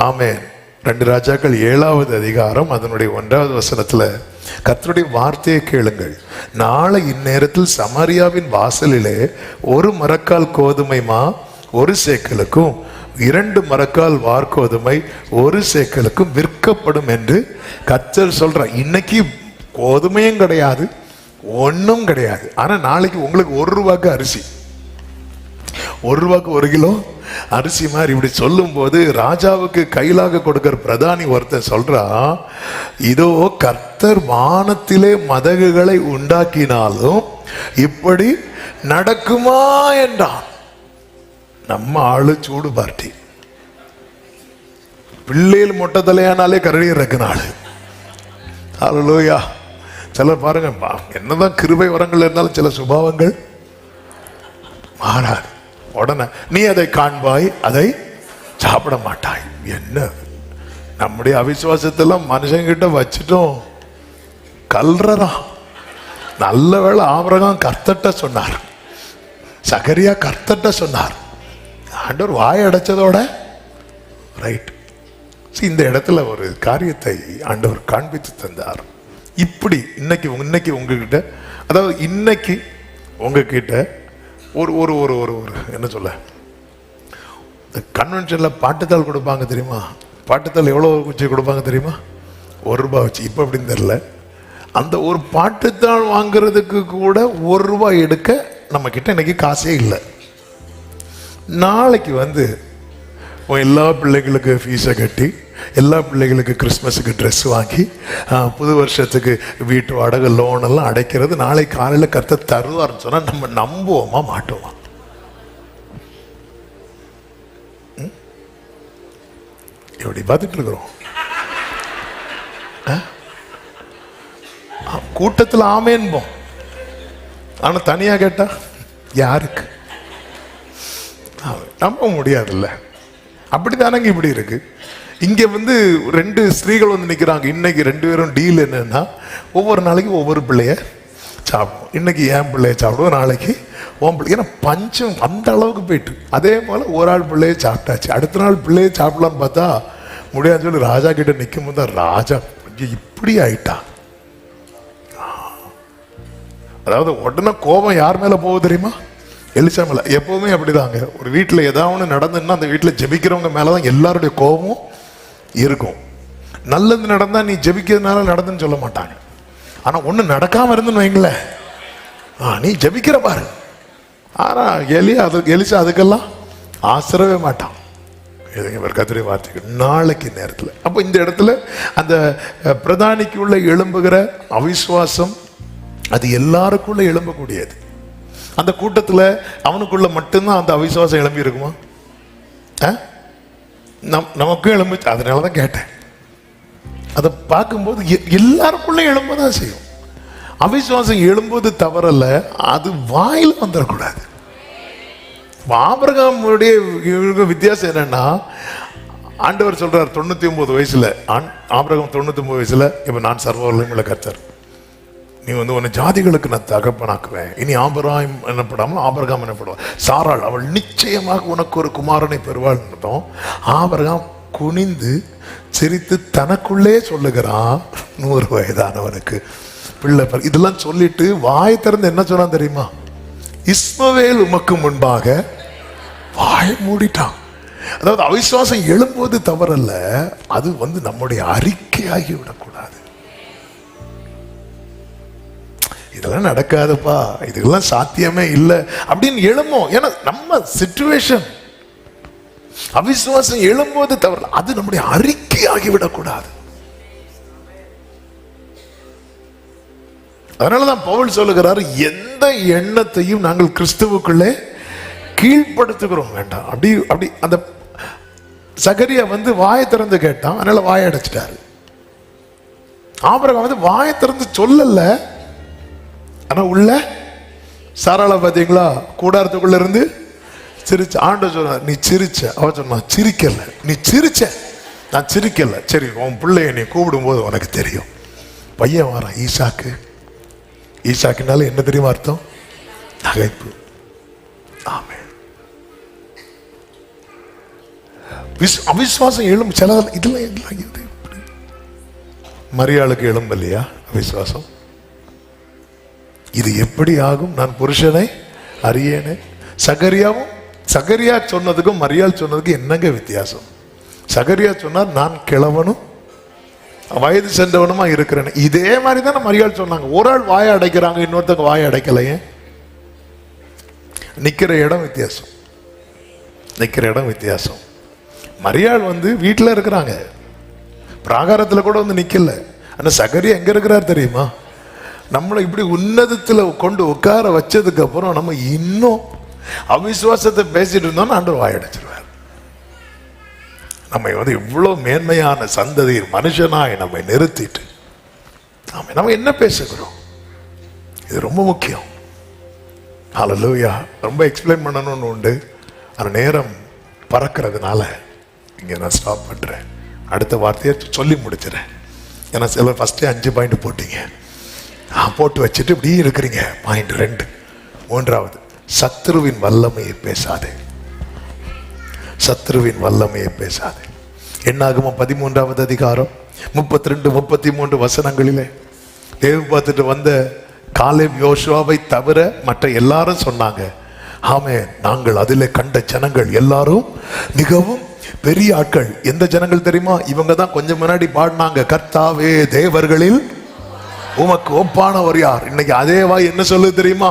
ஆமென். 2 ராஜாக்கள் 7வது அதிகாரம் அதனுடைய 1வது வசனத்துல கர்த்தருடைய வார்த்தையை கேளுங்கள். நாளை இந்நேரத்தில் சமாரியாவின் வாசலிலே 1 மரக்கால் கோதுமை மா 1 சேக்கலுக்கும் 2 மரக்கால் வார்கோதுமை 1 சேக்கலுக்கும் விற்கப்படும் என்று கர்த்தர் சொல்றார். இன்னைக்கு கோதுமையும் கிடையாது, ஒன்றும் கிடையாது. ஆனா நாளைக்கு உங்களுக்கு 1 ரூபாய்க்கு அரிசி, 1 ரூபாய்க்கு 1 கிலோ அரிசி மாதிரி இப்படி சொல்லும் போது ராஜாவுக்கு கையிலாக கொடுக்கிற பிரதானி ஒருத்தர் சொல்றா, இதோ கர்த்தர் வானத்திலே மதகுகளை உண்டாக்கினாலும் இப்படி நடக்குமா என்றான். நம்ம ஆளு சூடு பார்ட்டி, பிள்ளைகள் மொட்டை தலையானாலே கரடி இறக்குனாள். ஹல்லேலூயா. சிலர் பாருங்க, என்னதான் கிருபை வரங்கள் இருந்தாலும் சில சுபாவங்கள் மாறாது. உடனே நீ அதை காண்பாய், அதை சாப்பிட மாட்டாய். என்ன நம்முடைய அவிசுவாசத்தெல்லாம் மனுஷங்கிட்ட வச்சுட்டோம், கல்றா. நல்ல வேளை ஆபிரகாம் கர்த்தர்ட்ட சொன்னார், சகரியா கர்த்தர்ட்ட சொன்னார். ஆண்டவர் வாய் அடைச்சதோட ரைட். இந்த இடத்துல ஒரு காரியத்தை ஆண்டவர் காண்பித்து தந்தார். இப்படி இன்னைக்கு உங்ககிட்ட, அதாவது இன்னைக்கு உங்ககிட்ட ஒரு ஒரு ஒரு ஒரு ஒரு என்ன சொல்ல, கன்வென்ஷனில் பாட்டுத்தாள் கொடுப்பாங்க தெரியுமா? பாட்டுத்தாள் எவ்வளோ வச்சு கொடுப்பாங்க தெரியுமா? 1 ரூபாய் வச்சு. இப்போ அப்படின்னு தெரியல. அந்த ஒரு பாட்டுத்தாள் வாங்குறதுக்கு கூட 1 ரூபாய் எடுக்க நம்ம கிட்ட இன்னைக்கு காசே இல்லை. நாளைக்கு வந்து எல்லா பிள்ளைகளுக்கு ஃபீஸை கட்டி, எல்லா பிள்ளைகளுக்கு கிறிஸ்மஸுக்கு ட்ரெஸ் வாங்கி, புது வருஷத்துக்கு வீட்டு வாடகை லோன் எல்லாம் அடைக்கிறது நாளை காலையில் கர்த்தர் தருவார்னு சொன்னால் நம்ம நம்புவோமா மாட்டோமா? எப்படி பார்த்துட்டு இருக்கிறோம்? கூட்டத்தில் ஆமேன்போம், ஆனால் தனியாக கேட்டா யாருக்கு நம்ப முடியாதுல்ல. அப்படித்தானங்க இப்படி இருக்கு. இங்க வந்து 2 ஸ்திரீகள் வந்து நிக்கிறாங்க. இன்னைக்கு 2 பேரும் டீல் என்னன்னா, ஒவ்வொரு நாளைக்கு ஒவ்வொரு பிள்ளைய சாப்பிடுவோம். இன்னைக்கு என் பிள்ளைய சாப்பிடுவோம், நாளைக்கு உன் பிள்ளை. ஏன்னா பஞ்சம் அந்த அளவுக்கு போயிட்டு, அதே போல ஒரு ஆள் பிள்ளைய சாப்பிட்டாச்சு, அடுத்த நாள் பிள்ளைய சாப்பிடலான்னு பார்த்தா முடியாதுன்னு சொல்லி ராஜா கிட்ட நிற்கும் போது ராஜா இப்படி ஆயிட்டான். அதாவது உடனே கோபம் யார் மேல போகுது தெரியுமா? எலிசா மேல. எப்பவுமே அப்படிதாங்க. ஒரு வீட்டில் ஏதாவது ஒன்று நடந்துன்னா அந்த வீட்டில் ஜெபிக்கிறவங்க மேலதான் எல்லாருடைய கோபமும் இருக்கும். நல்லது நடந்தா நீ ஜெபிக்கிறதுனால நடந்துன்னு சொல்ல மாட்டாங்க. ஆனா ஒண்ணு நடக்காம இருந்துன்னு வைங்களேன், நீ ஜெபிக்கிற பாரு. ஆனா எலிசா அதுக்கெல்லாம் ஆசிரவே மாட்டான். கர்த்தருடைய வார்த்தைக்கு நாளைக்கு நேரத்தில். அப்போ இந்த இடத்துல அந்த பிரதானிக்கு உள்ள எழும்புகிற அவிசுவாசம் அது எல்லாருக்குள்ள எழும்பக்கூடியது. அந்த கூட்டத்தில் அவனுக்குள்ள மட்டும்தான் அந்த அவிசுவாசம் எழும்பி இருக்குமா? நமக்கும் எழும்புச்சு. அதனாலதான் கேட்டேன். அதை பார்க்கும்போது எல்லாருக்குள்ள எழும்பதான் செய்யும். அவிசுவாசம் எழும்புவது தவறல்ல, அது வாயில் வந்துடக்கூடாது. ஆபிரகாமுடைய வித்தியாசம் என்னன்னா, ஆண்டவர் சொல்றார் 99 வயசுல, ஆபிரகாம் 99 வயசுல, இப்ப நான் சர்வவல்லமையுள்ள கர்த்தர், நீ வந்து உன்னை ஜாதிகளுக்கு நான் தகப்பனாக்குவேன், இனி ஆபிரகாம் என்னப்படாமல் ஆபிரகாம் என்னப்படுவார், சாராள் அவள் நிச்சயமாக உனக்கு ஒரு குமாரனை பெறுவாள். ஆபிரகாம் குனிந்து சிரித்து தனக்குள்ளே சொல்லுகிறான், 100 வயதானவனுக்கு பிள்ளை. இதெல்லாம் சொல்லிட்டு வாய் திறந்து என்ன சொன்னான் தெரியுமா? இஸ்மவேல் உமக்கு முன்பாக வாய் மூடிட்டான். அதாவது அவிசுவாசம் எழும்போது தவறல்ல, அது வந்து நம்முடைய அறிக்கையாகி விடக்கூடாது. இதெல்லாம் நடக்காதுப்பா, இதெல்லாம் சாத்தியமே இல்லை அப்படின்னு எழுமோ. ஏன்னா நம்ம சிச்சுவேஷன், அவிசுவாசம் எழும்போது தவறல, அது நம்முடைய அறிக்கையாகி விடக்கூடாது. அதனாலதான் பவுல் சொல்லுகிறார், எந்த எண்ணத்தையும் நாங்கள் கிறிஸ்துவுக்குள்ளே கீழ்ப்படுத்துகிறோம் வேண்டாம். அப்படி அப்படி அந்த சகரியா வந்து வாயை திறந்து கேட்டான், அதனால வாயை அடைச்சிட்டாரு. ஆபிரகாம் வந்து வாயை திறந்து சொல்லல, ஆனா உள்ள சாராள பாத்தீங்களா, கூடாரத்துக்குள்ள இருந்து சிரிச்ச. ஆண்டவர் சொன்ன, நீ சிரிச்ச. அவன் சொன்னா, சிரிக்கல. நீ சிரிச்ச, நான் சிரிக்கல. சரி, உன் பிள்ளைய நீ கூப்பிடும் போது உனக்கு தெரியும். பையன் வரான், ஈசாக்கு. ஈசாக்குனால என்ன தெரியுமா அர்த்தம்? நகைப்பு. ஆமென். அவிசுவாசம் எழும் சில இதெல்லாம் மரியாளுக்கு எழும்ப இல்லையா அவிசுவாசம்? இது எப்படி ஆகும், நான் புருஷனை அறியேனே. சகரியா சொன்னதுக்கும் மரியாள் சொன்னதுக்கும் என்னங்க வித்தியாசம்? சகரியா சொன்னார், நான் கிழவனும் வயது சென்றவனுமா இருக்கிறேன். இதே மாதிரி தான் மரியாள் சொன்னாங்க. ஒரு ஆள் வாயை அடைக்கிறாங்க, இன்னொருத்தங்க வாயை அடைக்கலையே. நிக்கிற இடம் வித்தியாசம், நிக்கிற இடம் வித்தியாசம். மரியாள் வீட்டில் இருக்கிறாங்க, பிராகாரத்தில் கூட நிக்கல. ஆனா சகரியா எங்க இருக்கிறார் தெரியுமா? நம்மளை இப்படி உன்னதத்தில் கொண்டு உட்கார வச்சதுக்கு அப்புறம் நம்ம இன்னும் அவிசுவாசத்தை பேசிட்டு இருந்தோம்னா ஆண்டவர் வாயடைச்சிருவார். நம்ம இவ்வளவு மேன்மையான சந்ததி மனுஷனாய் நம்மை நிறுத்திட்டு நம்ம என்ன பேசுகிறோம், இது ரொம்ப முக்கியம். ஹல்லேலூயா. ரொம்ப எக்ஸ்பிளைன் பண்ணணும்னு உண்டு, அந்த நேரம் பறக்கிறதுனால இங்கே நான் ஸ்டாப் பண்ணுறேன். அடுத்த வார்த்தையை சொல்லி முடிச்சிடறேன். ஏன்னா சில ஃபஸ்ட்டே 5 பாயிண்ட் போட்டீங்க, போட்டு வச்சுட்டு இப்படி இருக்கிறீங்க. பாயிண்ட் 2, 3வது, சத்துருவின் வல்லமையை பேசாதே. சத்துருவின் வல்லமையை பேசாதே. என்னாகுமோ 13வது அதிகாரம் 32, 33 வசனங்களிலே தேவ பார்த்துட்டு வந்த காலேப் யோசுவாவை தவிர மற்ற எல்லாரும் சொன்னாங்க, ஆமே நாங்கள் அதிலே கண்ட ஜனங்கள் எல்லாரும் மிகவும் பெரிய ஆட்கள். எந்த ஜனங்கள் தெரியுமா? இவங்க தான் கொஞ்சம் முன்னாடி பாடினாங்க, கர்த்தாவே தேவர்களில் உமக்கு ஒப்பானவர் யார். இன்னைக்கு அதே வாய் என்ன சொல்லுது தெரியுமா?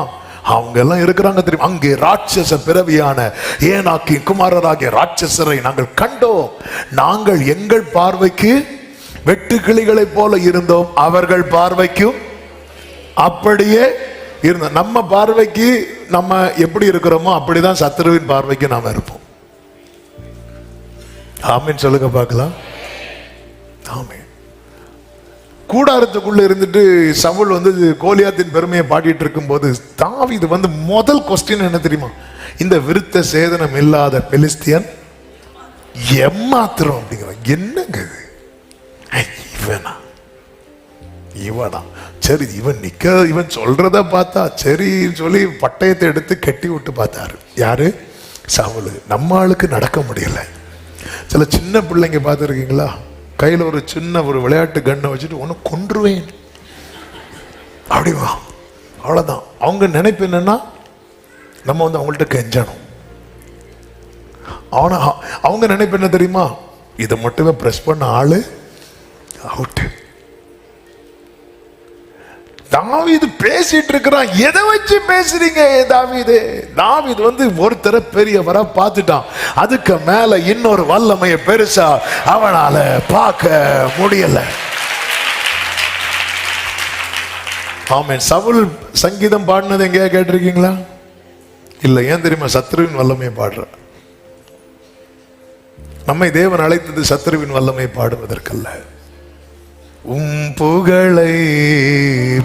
அவங்க எல்லாம் இருக்கிறாங்க தெரியுமா? அங்கே ராட்சச பிறவியான ஏனாக்கி குமாரராகிய ராட்சசரை நாங்கள் கண்டோம். நாங்கள் எங்கள் பார்வைக்கு வெட்டு கிளிகளை போல இருந்தோம், அவர்கள் பார்வைக்கும் அப்படியே இருந்தோம். நம்ம பார்வைக்கு நம்ம எப்படி இருக்கிறோமோ அப்படிதான் சத்துருவின் பார்வைக்கு நாம இருப்போம். ஆமீன் சொல்லுங்க பார்க்கலாம். ஆமீன். கூடாரத்துக்குள்ள இருந்துட்டு சவுல் கோலியாத்தின் பெருமையை பாடிட்டு இருக்கும் போது தாவீது முதல் கொஸ்டின் என்ன தெரியுமா? இந்த விருத்த சேதனம் இல்லாத பெலிஸ்தியன் எம்மாத்திரம் அப்படிங்கிற. என்னங்க இவனா இவனா? சரி, இவன் சொல்றத பார்த்தா சரி சொல்லி பட்டயத்தை எடுத்து கட்டி விட்டு பார்த்தாரு. யாரு? சவுல். நம்ம ஆளுக்கு நடக்க முடியல. சில சின்ன பிள்ளைங்க பார்த்துருக்கீங்களா? கையில் ஒரு சின்ன ஒரு விளையாட்டு கண்ணை வச்சுட்டு ஒன்று கொன்றுவேன் அப்படிவா, அவ்வளோதான். அவங்க நினைப்பு என்னன்னா நம்ம அவங்கள்ட்ட கெஞ்சணும். அவங்க நினைப்பு என்ன தெரியுமா? இதை மட்டுமே பிரஸ் பண்ண ஆளு அவுட். தாவீது பேசிட்டு இருக்கிறான். எதை வச்சு பேசுறீங்க தாவீது? தாவீது ஒருத்தர பெரியவரா பார்த்துட்டான். அதுக்கு மேல இன்னொரு வல்லமைய பெருசா அவனால பார்க்க முடியல. ஆமென். சவுல் சங்கீதம் பாடினது எங்கேயா கேட்டிருக்கீங்களா? இல்ல. ஏன் தெரியுமா? சத்ருவின் வல்லமையை பாடுற. நம்மை தேவன் அழைத்தது சத்ருவின் வல்லமையை பாடுவதற்கல்ல. புகழை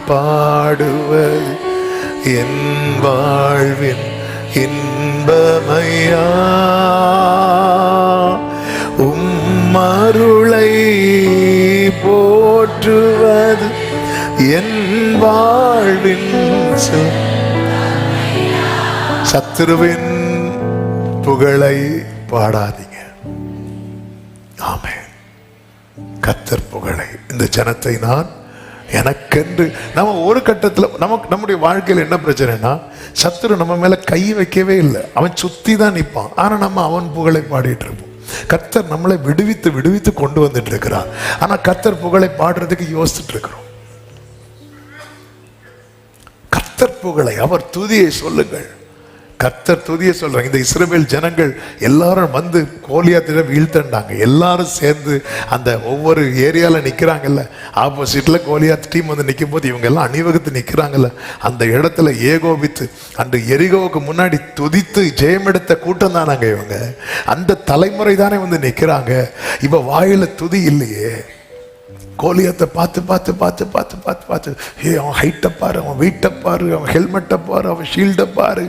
பாடுவது என் வாழ்வின் இன்பமையா, அருளை போற்றுவது என் வாழ்வின். சத்துருவின் புகழை பாடாதீங்க. ஆமென். கர்த்தர் புகழை. இந்த ஜனத்தை நான் எனக்கென்று. நம்ம ஒரு கட்டத்தில் நம்முடைய வாழ்க்கையில் என்ன பிரச்சனைனா, சத்துரு நம்ம மேல கை வைக்கவே இல்லை, அவன் சுத்தி தான் நிற்பான். ஆனா நம்ம அவன் புகழை பாடிட்டு இருப்போம். கர்த்தர் நம்மளை விடுவித்து விடுவித்து கொண்டு வந்துட்டு இருக்கிறார். ஆனா கர்த்தர் புகழை பாடுறதுக்கு யோசிச்சுட்டு இருக்கிறோம். கர்த்தர் புகழை, அவர் துதியை சொல்லுங்கள். கர்த்தர் துதியை சொல்றாங்க. இந்த இஸ்ரவேல் ஜனங்கள் எல்லாரும் கோலியாத்தில வீழ்த்தண்டாங்க. எல்லாரும் சேர்ந்து அந்த ஒவ்வொரு ஏரியால நிக்கிறாங்கல்ல, ஆப்போசிட்ல கோலியாத் டீம் நிற்கும் போது இவங்க எல்லாம் அணிவகுத்து நிக்கிறாங்கல்ல, அந்த இடத்துல ஏகோபித்து அன்று எரிகோவுக்கு முன்னாடி துதித்து ஜெயமெடுத்த கூட்டம் தானாங்க இவங்க. அந்த தலைமுறை தானே நிக்கிறாங்க. இவ வாயில துதி இல்லையே. கோலியாத்தை பார்த்து பார்த்து பார்த்து பார்த்து பார்த்து பார்த்து, அவன் ஹைட்டை பாரு, அவன் வெயிட்டை பாரு, அவன் ஹெல்மெட்டை பாரு, அவன் ஷீல்டை பாரு,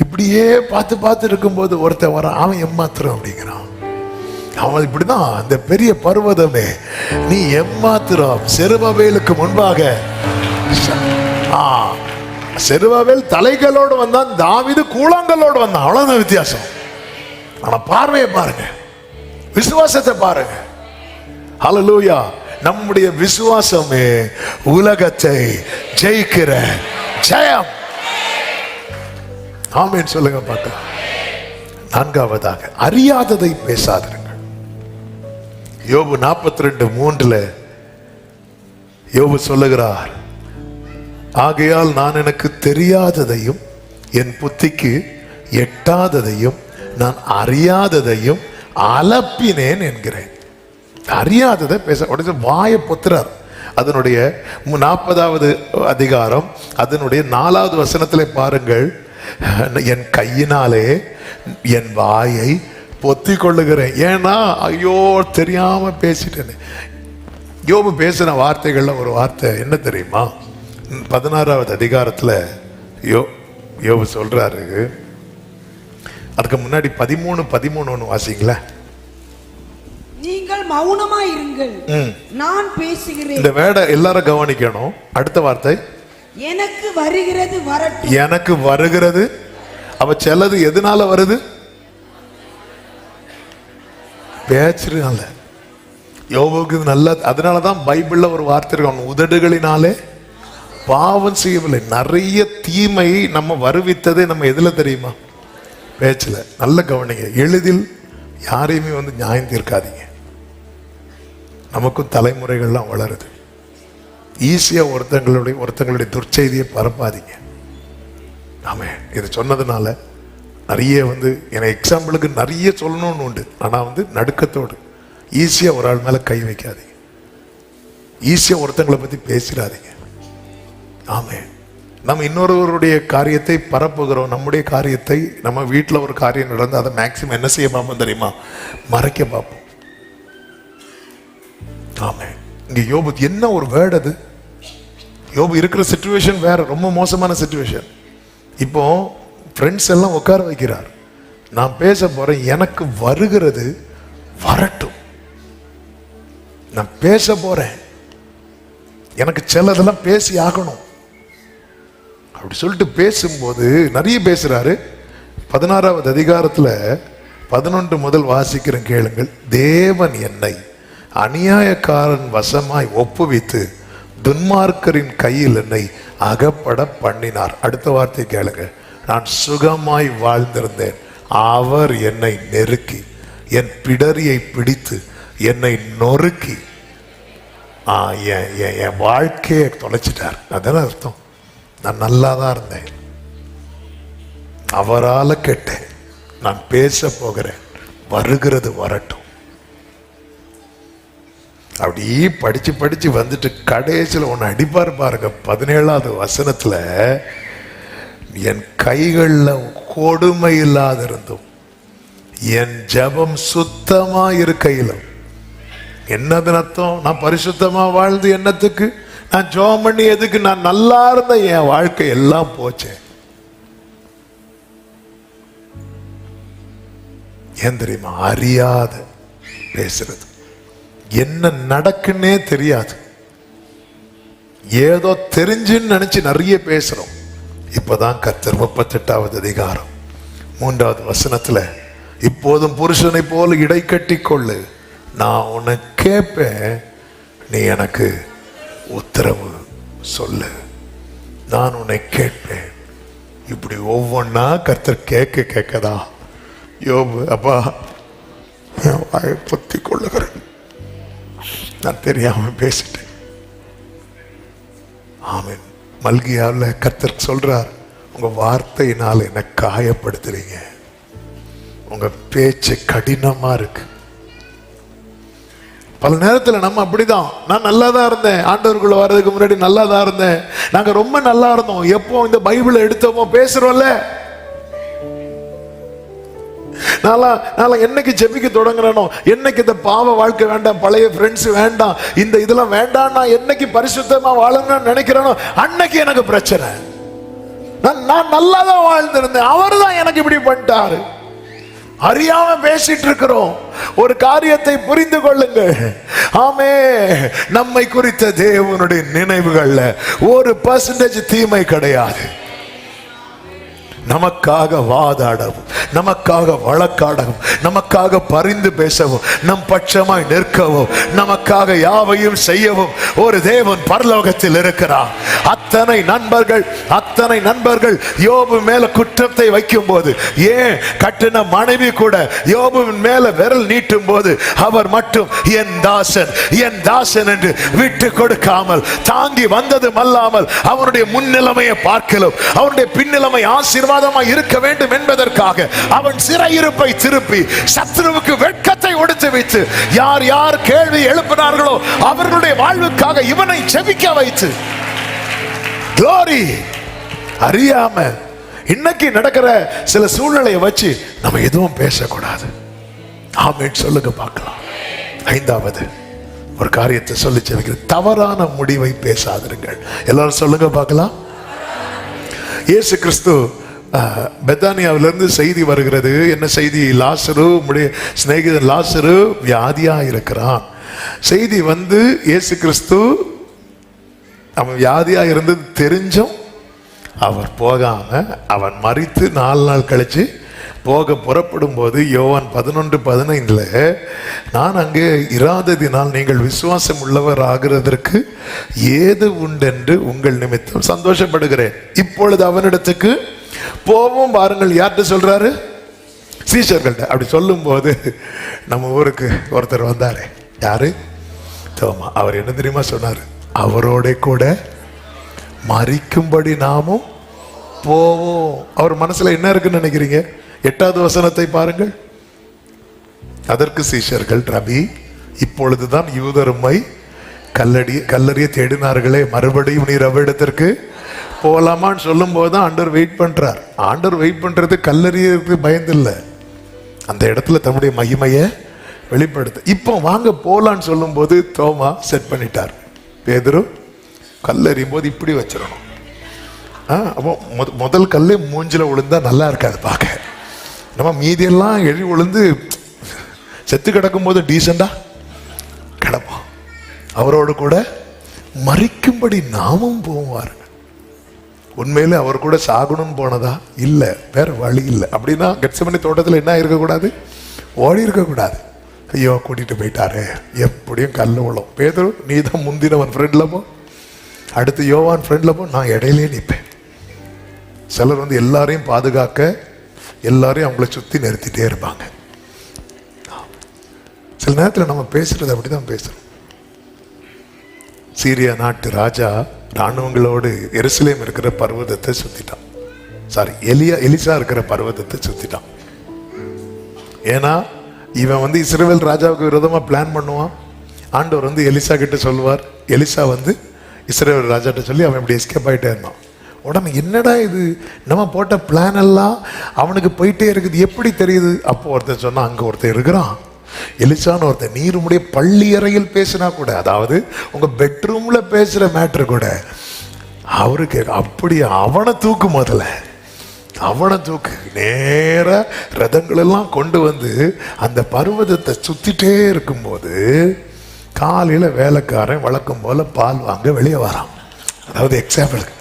இப்படியே பார்த்து பார்த்து இருக்கும்போது ஒருத்தன் வரான், அவன் எம்மாத்திரம் அப்படிங்கிறான். அவன் இப்படிதான், அந்த பெரிய பர்வதமே நீ எம்மாத்திரம். செருபாபேலுக்கு முன்பாக செருபாபேல் தலைகளோடு வந்தான், தாவீது கூழாங்கல்லோடு வந்தான். அவ்வளவுதான் வித்தியாசம். ஆனா பார்வையை பாருங்க. விசுவாசத்தை பாருங்க. ஹல்லேலூயா. நம்முடைய விசுவாசமே உலகத்தை ஜெயிக்கிற ஜெயம். ஆமென் சொல்லுங்க பார்க்கலாம். நான்காவதாக, அறியாததை பேசாதிருங்கள். யோபு 42:3 யோபு சொல்லுகிறார், ஆகையால் நான் எனக்கு தெரியாததையும் என் புத்திக்கு எட்டாததையும் நான் அறியாததையும் அலப்பினேன் என்கிறேன். அறியாததை பேச உடனே வாயை பொத்துறார். அதனுடைய 40வது அதிகாரம் அதனுடைய 4வது வசனத்திலே பாருங்கள், என் கையினாலே என் வாயை பொத்தி கொள்ளுகிறேன். ஏன்னா ஐயோ தெரியாம பேசிட்டேன். யோபு பேசின வார்த்தைகள்ல ஒரு வார்த்தை என்ன தெரியுமா? 16வது அதிகாரத்துல யோபு சொல்றாரு. அதுக்கு முன்னாடி 13:13 வாசிங்களா. நீங்கள் மௌனமாய் இருங்கள், நான் பேசுகிறேன். இந்த வேர்டை எல்லாரும் கவனிக்கணும். அடுத்த வார்த்தை, எனக்கு வருகிறது வரட்டும். எனக்கு வருகிறது. அவ செல்லது எதனால வருது? பேச்சுனால. யோபுக்கு நல்ல, அதனாலதான் பைபிள்ல ஒரு வார்த்தை இருக்கு, உதடுகளினாலே பாவம் செய்யவில்லை. நிறைய தீமை நம்ம வருவித்ததே நம்ம எதுல தெரியுமா? பேச்சுல. நல்ல கவனிங்க. எளிதில் யாரையுமே நியாயம் தீர்க்காதீங்க. நமக்கும் தலைமுறைகள்லாம் வளருது. ஈஸியா ஒருத்தங்களுடைய துர்ச்செய்தியை பரப்பாதீங்க. ஆமே, இது சொன்னதுனால நிறைய எனக்கு எக்ஸாம்பிளுக்கு நிறைய சொல்லணும்னு உண்டு. ஆனா நடுக்கத்தோடு ஈஸியா ஒரு ஆள் மேல கை வைக்காதீங்க. ஈஸியா ஒருத்தங்களை பத்தி பேசிடாதீங்க. ஆமே, நம்ம இன்னொருவருடைய காரியத்தை பரப்புகிறோம். நம்முடைய காரியத்தை, நம்ம வீட்டில் ஒரு காரியம் நடந்து அதை மேக்சிமம் என்ன செய்ய பார்ப்போம் தெரியுமா? மறைக்க பார்ப்போம். ஆமே, இங்க யோபு என்ன ஒரு வேர்டு அது. யோபு இருக்கிற சிச்சுவேஷன் வேற, ரொம்ப மோசமான சிச்சுவேஷன். இப்போ ஃப்ரெண்ட்ஸ் எல்லாம் உட்கார வைக்கிறார். நான் பேச போறேன், எனக்கு வருகிறது வரட்டும். நான் பேச போறேன், எனக்கு சிலதெல்லாம் பேசி ஆகணும் அப்படி சொல்லிட்டு பேசும்போது நிறைய பேசுறாரு. 16வது அதிகாரத்துல 11 முதல் வாசிக்கிறேன், கேளுங்கள். தேவன் என்னை அநியாயக்காரன் வசமாய் ஒப்புவித்து துன்மார்க்கரின் கையில் என்னை அகப்பட பண்ணினார். அடுத்த வார்த்தை கேளுங்க. நான் சுகமாய் வாழ்ந்திருந்தேன், அவர் என்னை நெருக்கி என் பிடரியை பிடித்து என்னை நொறுக்கி என் வாழ்க்கையை தொலைச்சிட்டார். அதான அர்த்தம். நான் நல்லா தான் இருந்தேன், அவரால கேட்டேன். நான் பேச போகிறேன், வருகிறது வரட்டும். அப்படியே படிச்சு படிச்சு வந்துட்டு கடைசியில் ஒன்னு அடிப்பார் பாருங்க. 17வது வசனத்துல, என் கைகள்ல கொடுமை இல்லாதிருந்தும் என் ஜபம் சுத்தமா இருக்கையிலும். என்னது அர்த்தம்? நான் பரிசுத்தமா வாழ்ந்து என்னத்துக்கு? நான் ஜெபம் பண்ணி எதுக்கு? நான் நல்லா இருந்த என் வாழ்க்கை எல்லாம் போச்சேன். ஏன் தெரியுமா? அறியாத பேசுறது. என்ன நடக்குன்னே தெரியாது, ஏதோ தெரிஞ்சுன்னு நினைச்சு நிறைய பேசுறோம். இப்பதான் கர்த்தர் 38வது அதிகாரம் 3வது வசனத்துல, இப்போதும் புருஷனை போல இடை கட்டி கொள்ளு, நான் உன்னை கேட்பேன், நீ எனக்கு உத்தரவு சொல்லு, நான் உன்னை கேட்பேன். இப்படி ஒவ்வொன்னா கர்த்தர் கேட்க கேட்கதா யோபு, அப்பா என் வாயை பொத்தி கொள்ளுகிறேன், நான் தெரியாம பேசிட்டேன். ஆமென். மல்கியாவில் கர்த்தர் சொல்றார், உங்க வார்த்தையினால் என்னை காயப்படுத்துறீங்க, உங்க பேச்சு கடினமா இருக்கு. பல நேரத்தில் நம்ம அப்படிதான். நான் நல்லா தான் இருந்தேன், ஆண்டவருக்குள்ள வர்றதுக்கு முன்னாடி நல்லா தான் இருந்தேன், நாங்க ரொம்ப நல்லா இருந்தோம். எப்போ இந்த பைபிளை எடுத்தோமோ பேசுறோம்ல, நான் என்னைக்கு ஜெபிக்க தொடங்குறேனோ, என்னைக்கு இந்த பாவ வாழ்க்கை வேண்டாம், பழைய ஃப்ரெண்ட்ஸ் வேண்டாம், இந்த இதெல்லாம் வேண்டாம், நான் என்னைக்கு பரிசுத்தமா வாழணும்னு நினைக்கிறேனோ அன்னைக்கு எனக்கு பிரச்சனை. நான் நல்லா தான் வாழ்ந்திருந்தேன், அவர் தான் எனக்கு இப்படி பண்ணிட்டாரு. அறியாம பேசிட்டு இருக்கிறோம். ஒரு காரியத்தை புரிந்து கொள்ளுங்க. ஆமே, நம்மை குறித்த தேவனுடைய நினைவுகள்ல 1% தீமை கிடையாது. நமக்காக வாதாடவும், நமக்காக வழக்காடவும், நமக்காக பரிந்து பேசவும், நம் பட்சமாய் நிற்கவும், நமக்காக யாவையும் செய்யவும் ஒரு தேவன் பரலோகத்தில் இருக்கிறார். அத்தனை நண்பர்கள் யோபு மேல குற்றத்தை வைக்கும் போது, ஏன் கட்டின மனைவி கூட யோபுவின் மேல விரல் நீட்டும் போது அவர் மட்டும் என் தாசன் என்று விட்டு கொடுக்காமல் தாங்கி வந்ததும் அல்லாமல் அவருடைய முன்னிலைமையை பார்க்கலும் அவருடைய பின்னிலைமை ஆசீர்வாதமாய் இருக்க வேண்டும் என்பதற்காக அவன் சிறையிருப்பை திருப்பி சத்துருவுக்கு வெட்கத்தை ஒடுத்து வைத்து யார் யார் கேள்வி எழுப்பினார்களோ அவர்களுடைய வாழ்வுக்காக இவனை ஜெபிக்க வைத்து glory அறியாம இன்னைக்கு நடக்கிற சில சூழ்நிலையை வச்சு நம்ம எதுவும் பேசக்கூடாது. ஆமென் சொல்லுங்க பார்க்கலாம். ஐந்தாவது ஒரு காரியத்தை சொல்லி செல்கிறேன், தவறான முடிவை பேசாதிருங்கள். எல்லாரும் சொல்லுங்க பார்க்கலாம். இயேசு கிறிஸ்து பெத்தானியாவிலிருந்து செய்தி வருகிறது. என்ன செய்தி? லாசரு, சிநேகிதன் லாசரு வியாதியா இருக்கிறான். செய்தி வந்து இயேசு கிறிஸ்து அவன் வியாதியா இருந்தது தெரிஞ்சும் அவர் போகாம அவன் மரித்து 4 நாள் கழிச்சு போக புறப்படும் போது யோவான் 11:15 நான் அங்கே இராததினால் நீங்கள் விசுவாசம் உள்ளவர் ஆகிறதற்கு ஏது உண்டென்று உங்கள் நிமித்தம் சந்தோஷப்படுகிறேன். இப்பொழுது அவனிடத்துக்கு போவோம் பாருங்கள். யார்கிட்ட சொல்றாரு? சீஷர்கள்ட்ட. அப்படி சொல்லும் போது நம்ம ஊருக்கு ஒருத்தர் வந்தாரு. யாரு? தோமா. அவர் என்ன தெரியுமா சொன்னாரு? அவரோட கூட மரிக்கும்படி நாமும் போவோம். அவர் மனசுல என்ன இருக்குன்னு நினைக்கிறீங்க? 8வது வசனத்தை பாருங்கள். அதற்கு சீஷர்கள், ரபி, இப்பொழுதுதான் யூதர் உம்மை கல்லறிய தேடினார்களே, மறுபடியும் நீர் அவ்விடத்திற்கு போலாமான்னு சொல்லும் போதுதான் ஆண்டவர் வெயிட் பண்றார். ஆண்டவர் வெயிட் பண்றது கல்லறியருக்கு பயந்தில்லை, அந்த இடத்துல தன்னுடைய மகிமையை வெளிப்படுத்த. இப்போ வாங்க போலான்னு சொல்லும் போது தோமா செட் பண்ணிட்டார். பேதுரு கல்லறியும் போது இப்படி வச்சிடணும். அப்போ முதல் கல்லு மூஞ்சில விழுந்தா நல்லா இருக்காது பார்க்க. நம்ம மீதியெல்லாம் எழுதி விழுந்து செத்து கிடக்கும் போது டீசெண்டா கிடப்போம். அவரோடு கூட மரிக்கும்படி நாமும் போவார். உண்மையில அவர் கூட சாகணும்னு போனதா? இல்லை, வேற வழி இல்லை. அப்படின்னா கெத்செமனி தோட்டத்தில் என்ன இருக்கக்கூடாது? ஓடி இருக்கக்கூடாது. ஐயோ கூட்டிட்டு போயிட்டாரு, எப்படியும் கல்லு விழும். பேதுரு, நீ தான் முந்தினவன் ஃப்ரெண்ட்ல போ, அடுத்து யோவான் ஃப்ரெண்ட்ல போ, நான் இடையிலே நிற்பேன். சிலர் வந்து எல்லாரையும் பாதுகாக்க எல்லாரையும் அவங்கள சுத்தி நிறுத்திட்டே இருப்பாங்க. சில நேரத்தில் நம்ம பேசுறது அப்படிதான் பேசுறோம். சீரியா நாட்டு ராஜா ராணுவங்களோடு எருசலேம் இருக்கிற பர்வதத்தை சுத்திட்டான். எலிசா இருக்கிற பர்வதத்தை சுத்திட்டான். ஏன்னா இவன் வந்து இஸ்ரவேல் ராஜாவுக்கு விரோதமா பிளான் பண்ணுவான். ஆண்டவர் வந்து எலிசா கிட்ட சொல்லுவார். எலிசா வந்து இஸ்ரவேல் ராஜாட்ட சொல்லி அவன் இப்படி எஸ்கேப் ஆகிட்டே இருந்தான். உடனே என்னடா இது, நம்ம போட்ட பிளான் எல்லாம் அவனுக்கு போயிட்டே இருக்குது, எப்படி தெரியுது? அப்போ ஒருத்தர் சொன்னா, அங்க ஒருத்தர் இருக்கிறான் எலிசான்னு ஒருத்தர், நீர் உடைய பள்ளி அறையில் பேசினா கூட, அதாவது உங்க பெட்ரூம்ல பேசுற மேட்ரு கூட அவருக்கு அப்படி அவனை தூக்கு, முதல்ல அவனை தூக்கு. நேர ரதங்கள் எல்லாம் கொண்டு வந்து அந்த பர்வதத்தை சுத்திட்டே இருக்கும்போது காலையில வேலைக்காரன் வழக்கம் போல பால் வாங்க வெளியே வரான். அதாவது எக்ஸாம்பிளுக்கு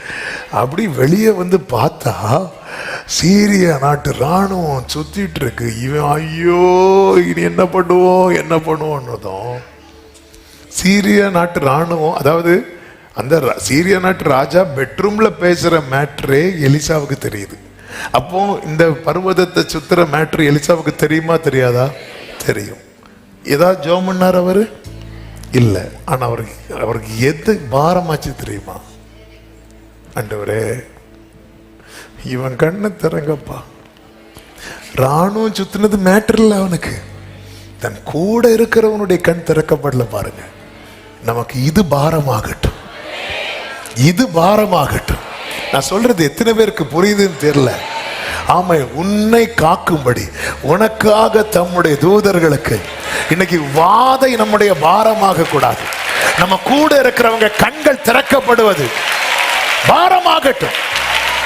அப்படி வெளியே வந்து பார்த்தா சீரிய நாட்டு ராணுவம் சுத்திட்டு இருக்கு. இவன் ஐயோ இனி என்ன பண்ணுவோம். சீரிய நாட்டு ராணுவம், அதாவது அந்த சீரிய நாட்டு ராஜா பெட்ரூம்ல பேசுற மேட்ரே எலிசாவுக்கு தெரியுது. அப்போ இந்த பர்வதத்தை சுத்துற மேட்ரு எலிசாவுக்கு தெரியுமா தெரியாதா? தெரியும். ஏதாவது ஜோம் பண்ணார் அவரு? இல்லை. ஆனா அவருக்கு எது பாரமாச்சு தெரியுமா? ஆண்டவரே இவன் கண்ணை திறங்கப்பா. ராணுவம் சுத்தினது மேட்டர் இல்லை அவனுக்கு, தன் கூட இருக்கிறவனுடைய கண் திறக்கப்படல. பாருங்க, நமக்கு இது பாரமாகட்டும், இது பாரமாகட்டும். நான் சொல்றது எத்தனை பேருக்கு புரியுதுன்னு தெரியல. ஆமை, உன்னை காக்கும்படி உனக்காக தம்முடைய தூதர்களுக்கு இன்னைக்கு வாதை நம்முடைய பாரமாக கூடாது. நம்ம கூட இருக்கிறவங்க கண்கள் திறக்கப்படுவது பாரமாகட்டும்.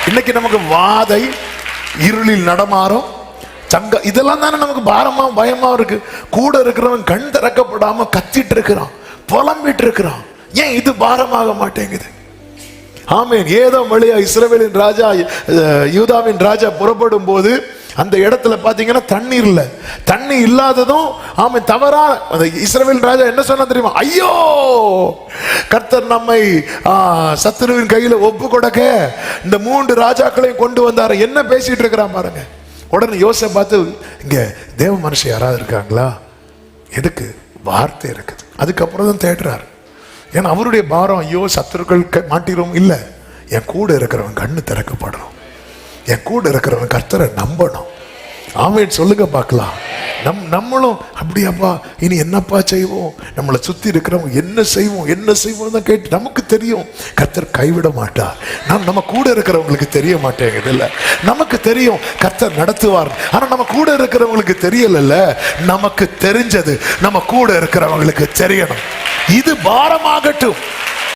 இன்னைக்கு நமக்கு வாதை, இருளில் நடமாறும் சங்க, இதெல்லாம் தானே நமக்கு பாரமா பயமா இருக்கு. கூட இருக்கிறவன் கண் திறக்கப்படாம கத்திட்டு இருக்கிறான், புலம்பிட்டு இருக்கிறான். ஏன் இது பாரமாக மாட்டேங்குது? ஆமென். ஏதோ வழியா இஸ்ரவேலின் ராஜா யூதாவின் ராஜா புறப்படும் போது அந்த இடத்துல பாத்தீங்கன்னா தண்ணீர் இல்ல. தண்ணி இல்லாததும் ஆமென் தவறா அந்த இஸ்ரவேல் ராஜா என்ன சொன்னா தெரியுமா? ஐயோ, கர்த்தர் நம்மை சத்துருவின் கையில ஒப்பு கொடுக்க இந்த 3 ராஜாக்களையும் கொண்டு வந்தாரு. என்ன பேசிட்டு இருக்கிறான் பாருங்க. உடனே யோசேப்பு பார்த்து, இங்க தேவ மனுஷன் யாராவது இருக்காங்களா? எதுக்கு? வார்த்தை இருக்குது. அதுக்கப்புறம் தான் தேடுறாரு. ஏன்னா அவருடைய பாரம், ஐயோ சத்துருக்கள் மாட்டிரும் இல்ல, என் கூட இருக்கிறவன் கண்ணு திறக்கப்படணும், என் கூட இருக்கிறவன் கர்த்தரை நம்பணும். ஆமென் சொல்லுங்க பார்க்கலாம். நம்மளும் அப்படியாப்பா இனி என்னப்பா செய்வோம், நம்மளை சுத்தி இருக்கிறவங்க என்ன செய்வோம் தான் கேட்டு நமக்கு தெரியும் கர்த்தர் கைவிட மாட்டார். நம்ம கூட இருக்கிறவங்களுக்கு தெரிய மாட்டேங்குது இல்ல, நமக்கு தெரியும் கர்த்தர் நடத்துவார். ஆனா நம்ம கூட இருக்கிறவங்களுக்கு தெரியல. நமக்கு தெரிஞ்சது நம்ம கூட இருக்கிறவங்களுக்கு தெரியணும். இது பாரமாகட்டும்.